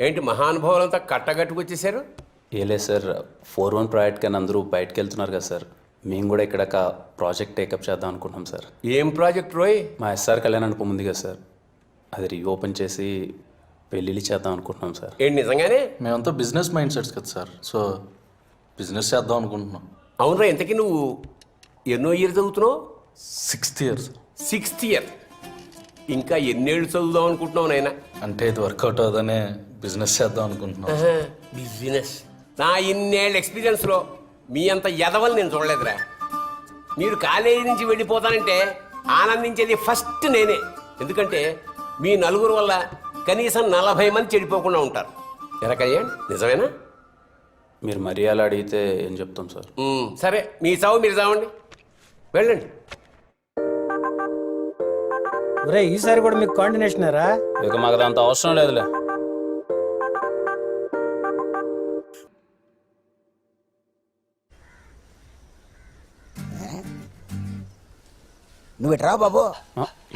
ఏంటి మహానుభావులంతా కట్టగట్టుకొచ్చేసారు? ఏలే sir, 4-1 project కానీ అందరూ బయటకు వెళ్తున్నారు కదా సార్, మేము కూడా ఇక్కడ ఒక ప్రాజెక్ట్ టేకప్ చేద్దాం అనుకుంటున్నాం సార్. ఏం ప్రాజెక్ట్ రోయ్? మా ఎస్ఆర్ కళ్యాణ్ అనుపం ఉంది కదా సార్, అది రీఓపెన్ చేసి పెళ్ళిళ్ళు చేద్దాం అనుకుంటున్నాం సార్. ఏంటి నిజంగానే? మేమంతా బిజినెస్ మైండ్ సెట్స్ కదా సార్, సో బిజినెస్ చేద్దాం అనుకుంటున్నాం. అవునరా, ఇంతకీ నువ్వు ఎన్నో ఇయర్ చదువుతున్నావు? 6th year. 6th year. ఇంకా ఎన్నేళ్ళు చదువుదాం అనుకుంటున్నావు నాయన? అంటే ఇది వర్కౌట్ అవుదనే బిజినెస్ చేద్దాం అనుకుంటున్నాం. బిజినెస్. నా ఇన్నేళ్ళ ఎక్స్పీరియన్స్లో మీ అంత ఎదవలు నేను చూడలేదురా. మీరు కాలేజీ నుంచి వెళ్ళిపోతానంటే ఆనందించేది ఫస్ట్ నేనే. ఎందుకంటే మీ నలుగురు వల్ల కనీసం 40 మంది చెడిపోకుండా ఉంటారు. ఎరా కళ్యాణ్, నిజమేనా? మీరు మరీ అలా అడిగితే ఏం చెప్తాం సార్. సరే, మీ చావు మీరు చావండి, వెళ్ళండి. ఒరే, ఈసారి కూడా మీకు కాండినేషనరా? ఇక మాకు అంత అవసరం లేదులే. నువ్వు ఇట్రా బాబు.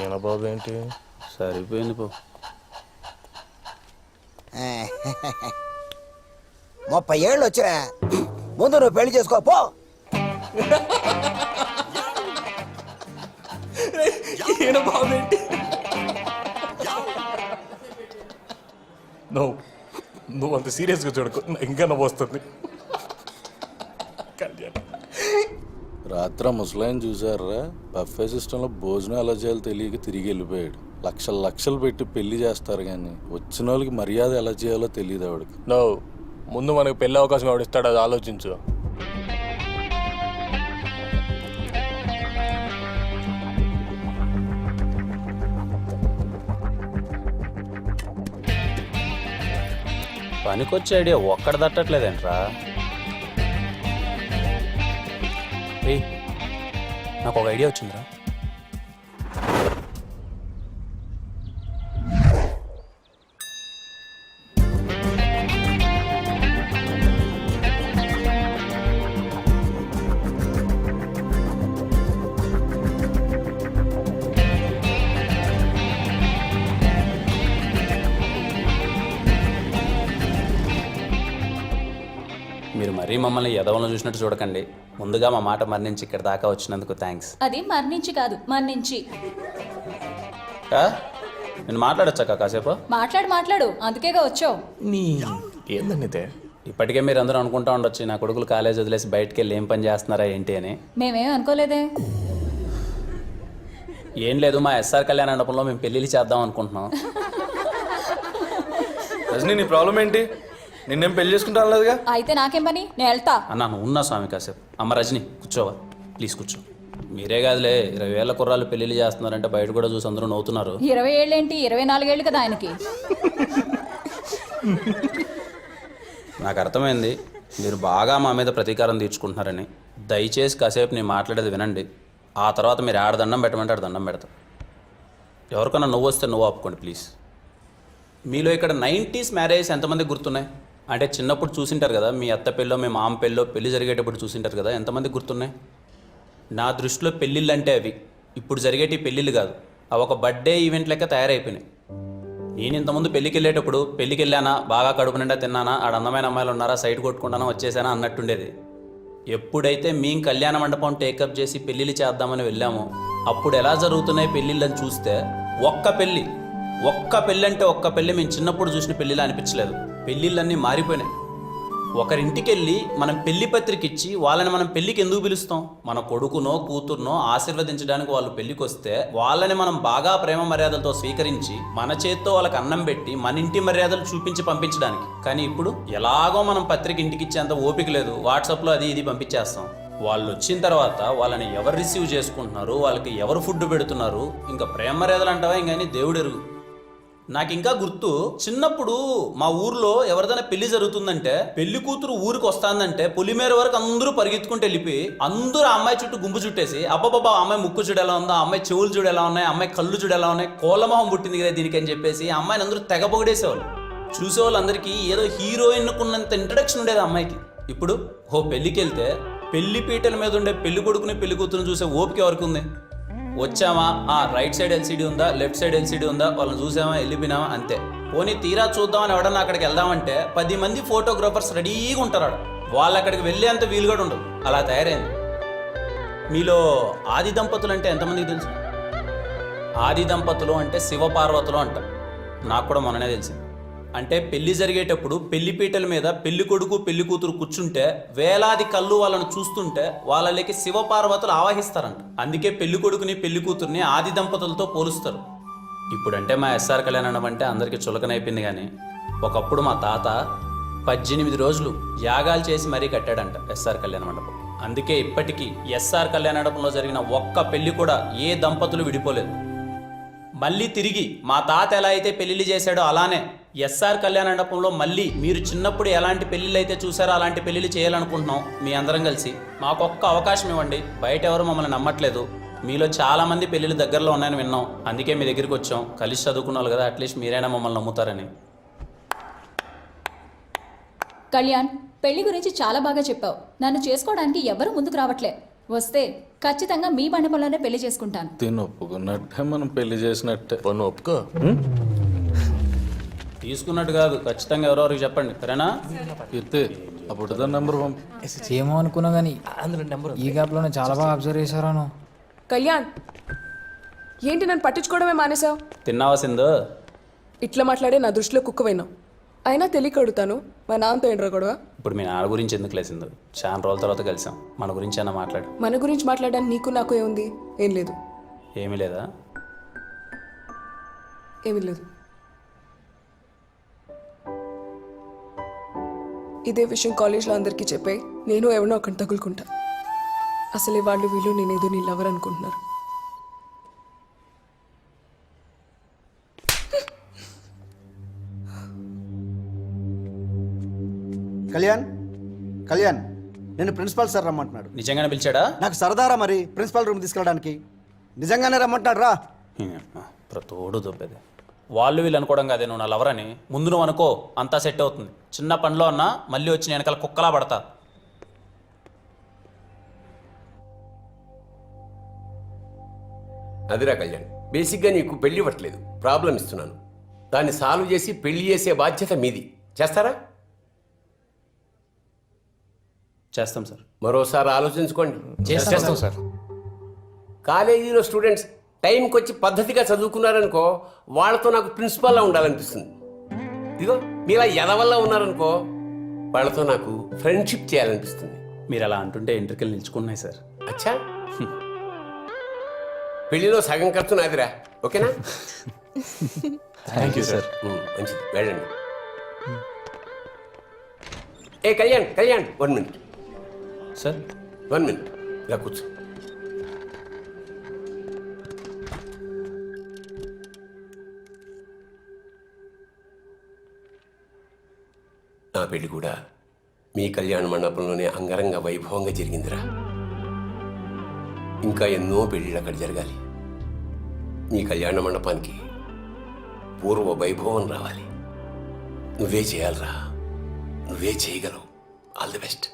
ఏనా బాబు ఏంటి? సరిపోయింది పో. 30 ఏళ్ళు వచ్చినా ముందు నువ్వు పెళ్లి చేసుకో పో. ఏనా బాబు ఏంటి? నువ్వు అంత సీరియస్గా చూడకు, ఇంకా నవ్వు వస్తుంది. రాత్రి ముసలాయన చూసారా, బఫే సిస్టంలో భోజనం ఎలా చేయాలో తెలియక తిరిగి వెళ్ళిపోయాడు. లక్షలు పెట్టి పెళ్లి చేస్తారు కానీ వచ్చిన వాళ్ళకి మర్యాద ఎలా చేయాలో తెలియదు ఆవిడకి. ముందు మనకు పెళ్లి అవకాశం ఎవడు ఇస్తాడు, అది ఆలోచించు. పనికొచ్చే ఐడియా ఒక్కడ తట్టట్లేదేంట్రా? నాకు ఒక ఐడియా వచ్చిందిరా. మీరు మరీ మమ్మల్ని ఎదవలను చూసినట్టు చూడకండి. ముందుగా మా మాట మరణించి ఇక్కడ దాకా వచ్చినందుకు థ్యాంక్స్. అది మరణించి కాదు, మరణించి. నేను మాట్లాడొచ్చాక కాసేపు? మాట్లాడు, అందుకేగా వచ్చావు. ఏందన్నితే? ఇప్పటికే మీరు అందరూ అనుకుంటా ఉండొచ్చు నా కొడుకులు కాలేజ్ వదిలేసి బయటకు వెళ్ళి ఏం పని చేస్తున్నారా ఏంటి అని. మేమేం అనుకోలేదే. ఏం లేదు, మా ఎస్ఆర్ కళ్యాణ మండపంలో మేము పెళ్ళిళ్ళు చేద్దాం అనుకుంటున్నాం. రజనీ, నీ ప్రాబ్లం ఏంటి? నిన్నేం పెళ్లి చేసుకుంటాను లేదుగా. అయితే నాకేం పని, నేను వెళ్తా. అన్నా నువ్వు ఉన్నా స్వామి కాసేపు. అమ్మ రజని కూర్చోవా ప్లీజ్, కూర్చో. మీరే కాదులే, 20 ఏళ్ల కుర్రాళ్ళు పెళ్ళిళ్ళు చేస్తున్నారంటే బయట కూడా చూసి అందరూ నవ్వుతున్నారు. 20 ఏళ్ళేంటి, 24 ఏళ్ళు కదా ఆయనకి. నాకు అర్థమైంది మీరు బాగా మా మీద ప్రతీకారం తీర్చుకుంటున్నారని. దయచేసి కాసేపు నేను మాట్లాడేది వినండి. ఆ తర్వాత మీరు ఆడ దండం పెట్టమంటే ఆడ దండం పెడతా. ఎవరికన్నా నువ్వు వస్తే నువ్వు ఆపుకోండి ప్లీజ్. మీలో ఇక్కడ 90s మ్యారేజ్ ఎంతమంది గుర్తున్నాయి? అంటే చిన్నప్పుడు చూసింటారు కదా, మీ అత్త పెళ్ళో మీ మామ పెళ్ళో పెళ్ళి జరిగేటప్పుడు చూసింటారు కదా, ఎంతమంది గుర్తున్నాయి? నా దృష్టిలో పెళ్ళిళ్ళు అంటే అవి ఇప్పుడు జరిగేటి పెళ్ళిళ్ళు కాదు, అవి ఒక బర్త్డే ఈవెంట్ లెక్క తయారైపోయినాయి. నేను ఇంతకుముందు పెళ్ళికి వెళ్ళేటప్పుడు పెళ్ళికి వెళ్ళానా, బాగా కడుపు నిండా తిన్నానా, ఆడ అందమైన అమ్మాయిలు ఉన్నారా, సైట్ కొట్టుకుంటానా, వచ్చేసానా అన్నట్టుండేది. ఎప్పుడైతే మేము కళ్యాణ మండపం టేకప్ చేసి పెళ్ళిళ్ళు చేద్దామని వెళ్ళామో అప్పుడు ఎలా జరుగుతున్నాయి పెళ్ళిళ్ళని చూస్తే ఒక్క పెళ్ళి అంటే ఒక్క పెళ్ళి మేము చిన్నప్పుడు చూసిన పెళ్ళిలా అనిపించలేదు. పెళ్ళిళ్ళన్నీ మారిపోయినాయి. ఒకరింటికి వెళ్ళి మనం పెళ్లి పత్రిక ఇచ్చి వాళ్ళని మనం పెళ్ళికి ఎందుకు పిలుస్తాం? మన కొడుకునో కూతుర్నో ఆశీర్వదించడానికి వాళ్ళు పెళ్ళికి వస్తే వాళ్ళని మనం బాగా ప్రేమ మర్యాదలతో స్వీకరించి మన చేత్తో వాళ్ళకి అన్నం పెట్టి మన ఇంటి మర్యాదలు చూపించి పంపించడానికి. కానీ ఇప్పుడు ఎలాగో మనం పత్రిక ఇంటికి ఇచ్చేంత ఓపిక లేదు, వాట్సాప్లో అది ఇది పంపించేస్తాం. వాళ్ళు వచ్చిన తర్వాత వాళ్ళని ఎవరు రిసీవ్ చేసుకుంటున్నారు, వాళ్ళకి ఎవరు ఫుడ్ పెడుతున్నారు, ఇంకా ప్రేమ మర్యాదలు అంటావా ఇంకని దేవుడు ఎరుగు. నాకు ఇంకా గుర్తు, చిన్నప్పుడు మా ఊర్లో ఎవరిదైనా పెళ్లి జరుగుతుందంటే పెళ్లి కూతురు ఊరికి వస్తాందంటే పొలిమేర వరకు అందరూ పరిగెత్తుకుంటూ వెళ్ళిపోయి అందరూ ఆ అమ్మాయి చుట్టూ గుంపు చుట్టేసి అబ్బాబ్బా అమ్మాయి ముక్కు చూడు ఎలా ఉందా, అమ్మాయి చెవులు చూడు ఎలా ఉన్నాయి, అమ్మాయి కళ్ళు చూడు ఎలా ఉన్నాయి, కోలమొహం పుట్టింది కదా దీనికి అని చెప్పేసి అమ్మాయిని అందరూ తెగ పొగిడేసేవాళ్ళు. చూసేవాళ్ళందరికీ ఏదో హీరోయిన్ కున్నంత ఇంట్రడక్షన్ ఉండేది అమ్మాయికి. ఇప్పుడు పెళ్లికి వెళ్తే పెళ్లి పీటల మీద ఉండే పెళ్లి కొడుకుని పెళ్లి కూతురుని చూసే ఓపిక ఎవరికి ఉంది? వచ్చామా, రైట్ సైడ్ ఎల్సీడీ ఉందా, లెఫ్ట్ సైడ్ ఎల్సీడీ ఉందా, వాళ్ళని చూసామా, వెళ్ళిపోయినామా, అంతే. పోనీ తీరా చూద్దామని ఎవడన్నా అక్కడికి వెళ్దామంటే 10 మంది ఫోటోగ్రాఫర్స్ రెడీగా ఉంటారు ఆడ. వాళ్ళు అక్కడికి వెళ్ళేంత వీలు కూడా ఉండదు. అలా తయారైంది. మీలో ఆది దంపతులు అంటే ఎంతమందికి తెలుసు? ఆది దంపతులు అంటే శివపార్వతులు అంట. నాకు కూడా మొన్ననే తెలిసింది. అంటే పెళ్లి జరిగేటప్పుడు పెళ్లిపీటల మీద పెళ్లి కొడుకు పెళ్లి కూతురు కూర్చుంటే వేలాది కళ్ళు వాళ్ళని చూస్తుంటే వాళ్ళకి శివపార్వతులు ఆవాహిస్తారంట. అందుకే పెళ్లి కొడుకుని పెళ్లి కూతుర్ని ఆది దంపతులతో పోలుస్తారు. ఇప్పుడంటే మా ఎస్ఆర్ కళ్యాణం అంటే అందరికీ చులకనైపోయింది. కానీ ఒకప్పుడు మా తాత 18 రోజులు యాగాలు చేసి మరీ కట్టాడంట ఎస్ఆర్ కళ్యాణ మండపం. అందుకే ఇప్పటికీ ఎస్ఆర్ కళ్యాణ మండపంలో జరిగిన ఒక్క పెళ్లి కూడా ఏ దంపతులు విడిపోలేదు. మళ్ళీ తిరిగి మా తాత ఎలా అయితే పెళ్లిళ్ళు చేశాడో అలానే ఎస్ఆర్ కళ్యాణ మండపంలో మళ్ళీ మీరు చిన్నప్పుడు ఎలాంటి పెళ్లిళ్ళు అయితే చూసారో అలాంటి పెళ్లిళ్ళు చేయాలనుకుంటున్నాం. మీ అందరం కలిసి మాకొక్క అవకాశం ఇవ్వండి. బయట ఎవరు మమ్మల్ని నమ్మట్లేదు. మీలో చాలా మంది పెళ్లిళ్ళు దగ్గరలో ఉన్నాయని విన్నాం. అందుకే మీ దగ్గరికి వచ్చాం. కలిసి చదువుకున్న వాళ్ళు కదా, అట్లీస్ట్ మీరైనా మమ్మల్ని నమ్ముతారని. కళ్యాణ్, పెళ్లి గురించి చాలా బాగా చెప్పావు. నన్ను చేసుకోవడానికి ఎవరు ముందుకు రావట్లే. వస్తే ఖచ్చితంగా మీ మండపంలోనే పెళ్లి చేసుకుంటాను. తిని ఒప్పుకున్నట్టే మనం పెళ్లి చేసినట్టే. పన్ను ఒప్పుకో. తీసుకున్నట్టు కాదు, ఖచ్చితంగా ఎవరెవరికి చెప్పండి, సరేనా? ఎత్తే అప్పుడు నెంబర్ పంపి. ఏమో అనుకున్నా కానీ ఈ గ్యాప్లో చాలా బాగా అబ్జర్వ్ చేశారాను. కళ్యాణ్, ఏంటి నన్ను పట్టించుకోవడమే మానేశావు? తిన్నావా సింధు? ఇట్లా మాట్లాడే నా దృష్టిలో కుక్కవైనావు. అయినా తెలియక అడుగుతాను, మా నాన్నతో ఏంట్రా గొడవ? ఇప్పుడు మీ నాన్న గురించి ఎందుకు లేసిందో చాలా రోజుల తర్వాత కలిసాం. మన గురించి అన్న మాట్లాడు. మన గురించి మాట్లాడడానికి నీకు నాకు ఏముంది? ఏం లేదు. ఏమీ లేదా? ఏమీ లేదు. ఇదే విషయం కాలేజ్లో అందరికీ చెప్పాయి. నేను ఎవరినో ఒకటి తగులుకుంటా. అసలే వాళ్ళు వీళ్ళు నేనేదో నీ లవర్ అనుకుంటున్నారు. కళ్యాణ్, కళ్యాణ్, నేను ప్రిన్సిపాల్ సార్ రమ్మంటున్నాడు. నిజంగానే పిలిచాడా? నాకు సరదారా మరి ప్రిన్సిపాల్ రూమ్ తీసుకెళ్ళడానికి. నిజంగానే రమ్మంటున్నాడు రా. ప్రతోడు దొబ్బేది. వాళ్ళు వీళ్ళు అనుకోవడం కాదే నువ్వు నా లవర్ అని. ముందు నువ్వు అనుకో, అంతా సెట్ అవుతుంది. చిన్న పనిలో అన్నా మళ్ళీ వచ్చి నేను వెనకాల కుక్కలా పడతా. అదిరా కళ్యాణ్, బేసిక్గా నీకు పెళ్లి ఇవ్వట్లేదు, ప్రాబ్లం ఇస్తున్నాను. దాన్ని సాల్వ్ చేసి పెళ్లి చేసే బాధ్యత మీది. చేస్తారా? చేస్తాం సార్. మరోసారి ఆలోచించుకోండి. చేస్తాం సార్. కాలేజీలో స్టూడెంట్స్ టైంకి వచ్చి పద్ధతిగా చదువుకున్నారనుకో, వాళ్ళతో నాకు ప్రిన్సిపాల్లా ఉండాలనిపిస్తుంది. ఇదిగో మీలా ఎదవల్లా ఉన్నారనుకో, వాళ్ళతో నాకు ఫ్రెండ్షిప్ చేయాలనిపిస్తుంది. మీరు అలా అంటుంటే ఎంట్రికలు నిల్చుకున్నాయి సార్. అచ్చా, పెళ్లిలో సగం ఖర్చు నాదిరా. ఓకేనా? Thank you sir. మంచిది, వెళ్ళండి. ఏ Kalyan, Kalyan, 1 minute. Sir 1 minute. ఇలా కూర్చో. నా పెళ్లి కూడా మీ కళ్యాణ మండపంలోనే అంగరంగ వైభవంగా జరిగిందిరా. ఇంకా ఎన్నో పెళ్ళిళ్ళు అక్కడ జరగాలి. మీ కళ్యాణ మండపానికి పూర్వ వైభవం రావాలి. నువ్వే చేయాలిరా, నువ్వే చేయగలవు. All the best.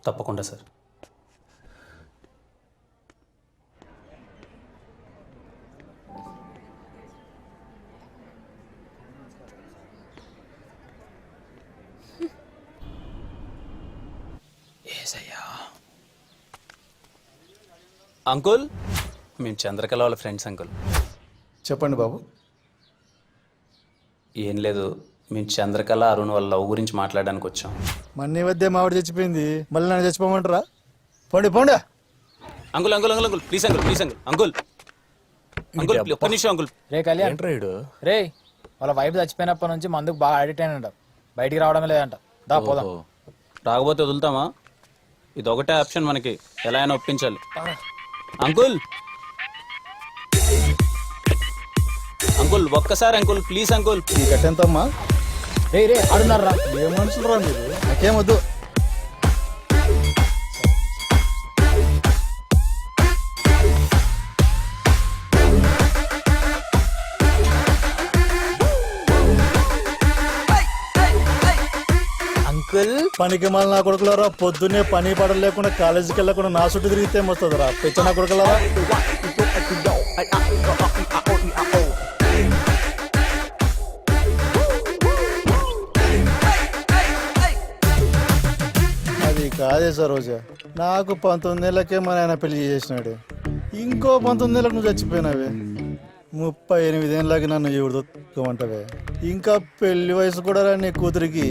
తప్పకుండా సార్. అంకుల్, మేము చంద్రకళ వాళ్ళ ఫ్రెండ్స్ అంకుల్. చెప్పండి బాబు. ఏం లేదు, మేము చంద్రకళ అరుణ్ వాళ్ళ లవ్ గురించి మాట్లాడడానికి వచ్చాం. మన్ని వద్దే మావిడ చచ్చిపోయింది, మళ్ళీ నన్ను చచ్చిపోమంటారా? పోండి పోండి. Uncle uncle uncle uncle please uncle, please uncle, uncle uncle ఒక్క నిమిషం అంకుల్. రే కళ్యాణ్, ఏంట్రాయుడు? రే వాళ్ళ వైఫ్ చచ్చిపోయినప్పటి నుంచి మందుకు బాగా అడిక్ట్ అయినంట. బయటికి రావడమే లేదంట. దా పోదాం. రాకపోతే వదులుతామా? ఇది ఒకటే ఆప్షన్ మనకి, ఎలా అయినా ఒప్పించాలి. అంకుల్ అంకుల్ ఒక్కసారి అంకుల్, ప్లీజ్ అంకుల్. ఈ గట్టెంతమ్మా? రే రే ఆడున్నారా? ఏం మనుషులు రా మీరు? నాకేమొద్దు. అంకుల్ పనికి మళ్ళీ నా కొడుకులారా, పొద్దున్నే పని పడలేకుండా కాలేజీకి వెళ్ళకుండా నా చుట్టూ తిరిగితే ఏమొస్తుందిరా? పెచ్చ నా కొడుకులారా. అది కాదే సరోజ, నాకు 19 ఏళ్ళకే మా నాయన పెళ్లి చేసినాడు. ఇంకో 19 ఏళ్ళకి నువ్వు చచ్చిపోయినావే. 38 ఏళ్ళకి నన్ను ఎవరిదోమంటావే. ఇంకా పెళ్లి వయసు కూడా రా నీ కూతురికి.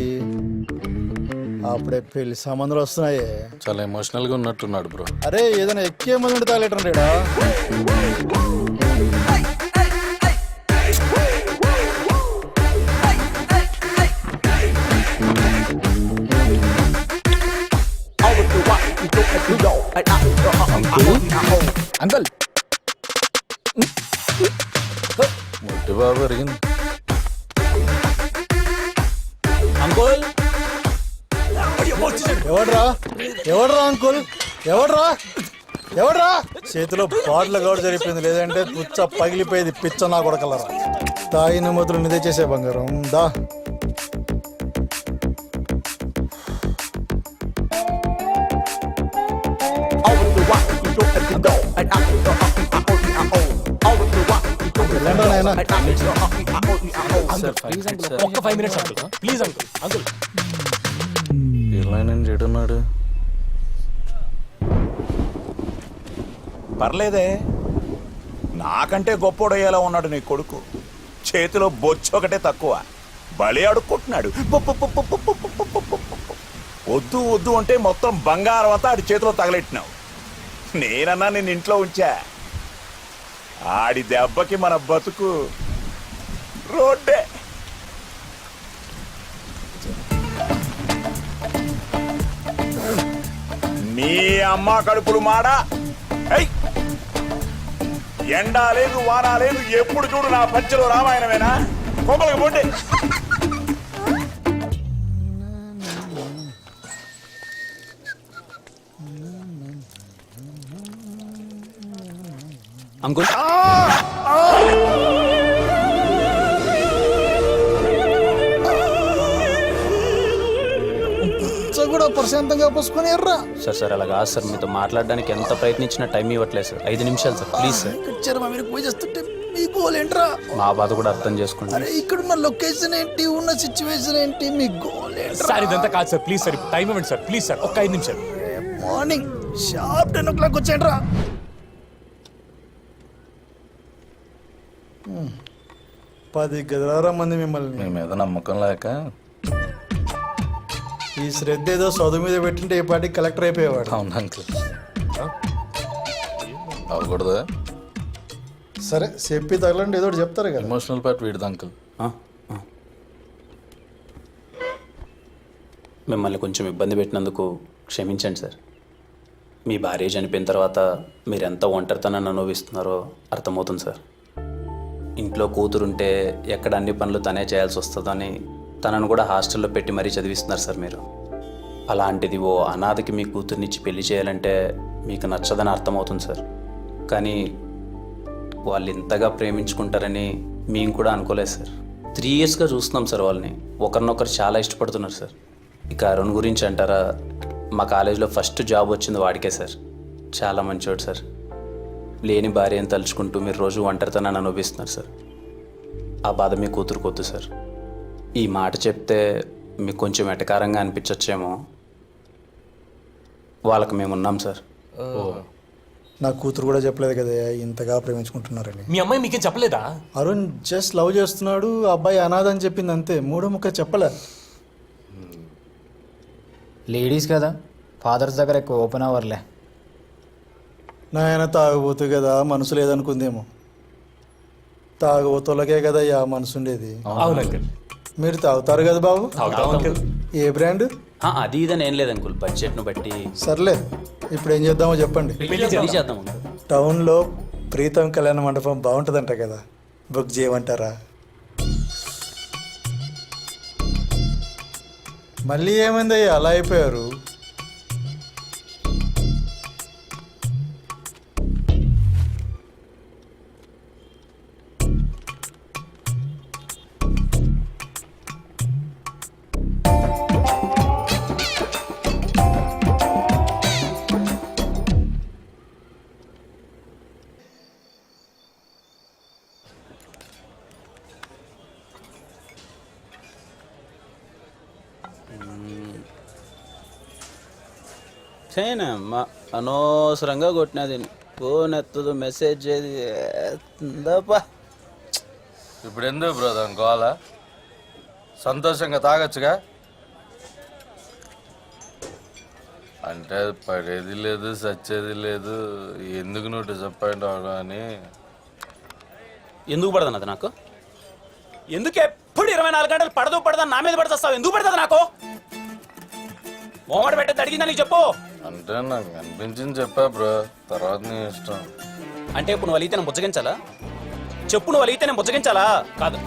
అప్పుడే పెళ్లి సంబంధాలు వస్తున్నాయే. చాలా ఎమోషనల్గా ఉన్నట్టున్నాడు బ్రో. అరే ఏదైనా ఎక్కే మంది ఉంటే తాగలేటండేడా. అంకుల్ మొట్టి బాబు అరిగింది. అంకుల్ ఎవడ్రా ఎవడ్రా అంకుల్ ఎవడ్రా చేతిలో బాటిల్ గౌడ జరిపోయింది, లేదంటే పుచ్చ పగిలిపోయేది. పిచ్చ నా కొడకలరా. తాగిన మొదలు నిదే చేసే బంగారం దా. వెళ్ళండ్రా నాయనా. ఒక్క 5 minutes uncle, please uncle. Uncle ఇలా నేను చెడున్నాడు. పర్లేదే, నాకంటే గొప్పోడయ్యేలా ఉన్నాడు నీ కొడుకు. చేతిలో బొచ్చు ఒకటే తక్కువ, బలి అడుక్కుంటున్నాడు. వద్దు వద్దు అంటే మొత్తం బంగారం అంతా ఆడి చేతిలో తగలెట్టినావు. నేనన్నా నేను ఇంట్లో ఉంచా. ఆడి దెబ్బకి మన బతుకు రోడ్డే. నీ అమ్మ కడుపులు మాడా. ఎండా లేదు వానా లేదు, ఎప్పుడు చూడు నా పంచలో రామాయణమేనా? కొమ్మలకి పోండి. అంకుల్ కూడా ప్రశాంతంగా పోసుకొని ఎర్రా. సార్ అలా కాదు సార్, మీతో మాట్లాడడానికి ఎంత ప్రయత్నించినా టైం ఇవ్వట్లేదు సార్. 5 నిమిషాలు సార్, ప్లీజ్ సార్. మీరు పూజ చేస్తుంటే మీ గోల్ ఏంట్రా? మా బాధ కూడా అర్థం చేసుకోండి. అరే ఇక్కడున్న లొకేషన్ ఏంటి, ఉన్న సిచ్యువేషన్ ఏంటి, మీ గోల్ ఏంట్రా? సార్ ఇదంతా కాదు సార్, ప్లీజ్ సార్. టైం ఇవ్వండి సార్, ప్లీజ్ సార్. ఒక్క 5 నిమిషాలు. Morning sharp 10 o'clock వచ్చేయండిరా. 10 గదిలారా మంది మిమ్మల్ని. మీ మీద నమ్మకం లేక ఈ శ్రద్ధ ఏదో చదువు మీద పెట్టింటే ఏ పాటికి కలెక్టర్ అయిపోయేవాడు. అవును అంకుల్. అవ్వకూడదా? సరే చెప్పి తగలండి, ఏదో ఒకటి చెప్తారు కదా. ఎమోషనల్ పార్ట్ వీడిది అంకుల్. మిమ్మల్ని కొంచెం ఇబ్బంది పెట్టినందుకు క్షమించండి సార్. మీ భార్య చనిపోయిన తర్వాత మీరు ఎంత ఒంటరితనాన్ని అనుభవిస్తున్నారో అర్థమవుతుంది సార్. ఇంట్లో కూతురుంటే ఎక్కడ అన్ని పనులు తనే చేయాల్సి వస్తుందని తనను కూడా హాస్టల్లో పెట్టి మరీ చదివిస్తున్నారు సార్ మీరు. అలాంటిది ఓ అనాథకి మీ కూతుర్నిచ్చి పెళ్లి చేయాలంటే మీకు నచ్చదని అర్థమవుతుంది సార్. కానీ వాళ్ళు ఇంతగా ప్రేమించుకుంటారని మేము కూడా అనుకోలేదు సార్. 3 yearsగా చూస్తున్నాం సార్ వాళ్ళని. ఒకరినొకరు చాలా ఇష్టపడుతున్నారు సార్. ఇక అరుణ్ గురించి అంటారా, మా కాలేజీలో ఫస్ట్ జాబ్ వచ్చింది వాడికే సార్. చాలా మంచివాడు సార్. లేని భార్యను తలుచుకుంటూ మీరు రోజు ఒంటరితనాన్ని అనుభవిస్తున్నారు సార్. ఆ బాధ మీ కూతురుకొద్దు సార్. ఈ మాట చెప్తే మీకు కొంచెం ఎటకారంగా అనిపించచ్చేమో, వాళ్ళకి మేము ఉన్నాం సార్. నా కూతురు కూడా చెప్పలేదు కదా ఇంతగా ప్రేమించుకుంటున్నారని. మీ అమ్మాయి మీకేం చెప్పలేదా? అరుణ్ జస్ట్ లవ్ చేస్తున్నాడు, ఆ అబ్బాయి అనాథ అని చెప్పింది అంతే. మూడో ముక్క చెప్పలే. లేడీస్ కదా, ఫాదర్స్ దగ్గర ఎక్కువ ఓపెన్ అవర్లే. నాయన తాగబోతు కదా మనసు లేదనుకుందేమో. తాగబోతులకే కదా ఆ మనసు ఉండేది. అవును అంకుల్. మీరు తాగుతారు కదా బాబు? తాగుతాం అంకుల్. ఏ బ్రాండ్? అది ఇదని ఏం లేదు అంకుల్, బడ్జెట్ను బట్టి. సర్లే, ఇప్పుడు ఏం చేద్దామో చెప్పండి. పెళ్లి చేద్దాం అంకుల్. టౌన్లో ప్రీతం కళ్యాణ మండపం బాగుంటుందంట కదా, బుక్ చేయమంటారా? మళ్ళీ ఏమైందయ్యా అలా అయిపోయారు? అమ్మా అనవసరంగా కొట్టినది ఫోన్ ఎత్తదు మెసేజ్ ఏది ఎత్తుందప్పా. ఇప్పుడు ఎందుకు బ్రదర్ గోల సంతోషంగా తాగొచ్చుగా. అంటే పడేది లేదు సచ్చేది లేదు, ఎందుకు నువ్వు డిసప్పాయింట్ అవడం అని. ఎందుకు పడదు అది నాకు? ఎందుకు ఎప్పుడు 24 గంటలు పడదని నా మీద పడతావు? ఎందుకు పడుతుంది నాకు? మోమట పెట్టేది అడిగిందా నీకు చెప్పు. అంటే నాకు అనిపించింది చెప్పా బ్రో, తర్వాత నీ ఇష్టం. అంటే ఇప్పుడు నువ్వు అలిగితే నేను బుజ్జగించాలా? చెప్పు, నువ్వు అలిగితే నేను బుజ్జగించాలా? కాదు.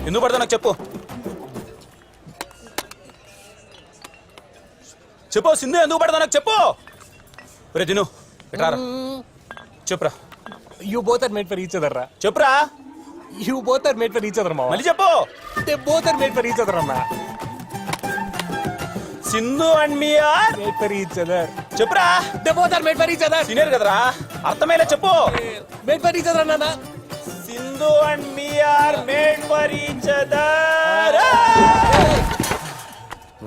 ఎందుకు పడతా నాకు చెప్పు. చెప్పు సింధు, ఎందుకు పడతా నాకు చెప్పు. రే తిను ఎట్రారా చెప్పురా. You both are made for each other రా. చెప్పురా. You both are made for each other మా. మళ్ళీ చెప్పు. They both are made for each other అన్నా. Sindhu and me are made for each other. చెప్పురా. They both are made for each other. Senior కదరా, అర్థమయ్యేలా చెప్పు. మేడ్ ఫర్ ఈచ్ అదర్ అన్నా. Sindhu and me are made for each other.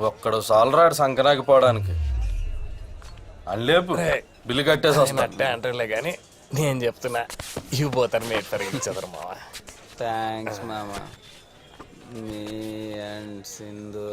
ఒక్కడు సాలరాడు సంకనాకి పోవడానికి అని లేపు బిల్లు కట్టేసి వస్తా. అంటే అంటారులే కానీ నేను చెప్తున్నా, you both are made for each other మావా. థ్యాంక్స్ మామా. మీ అండ్ సింధు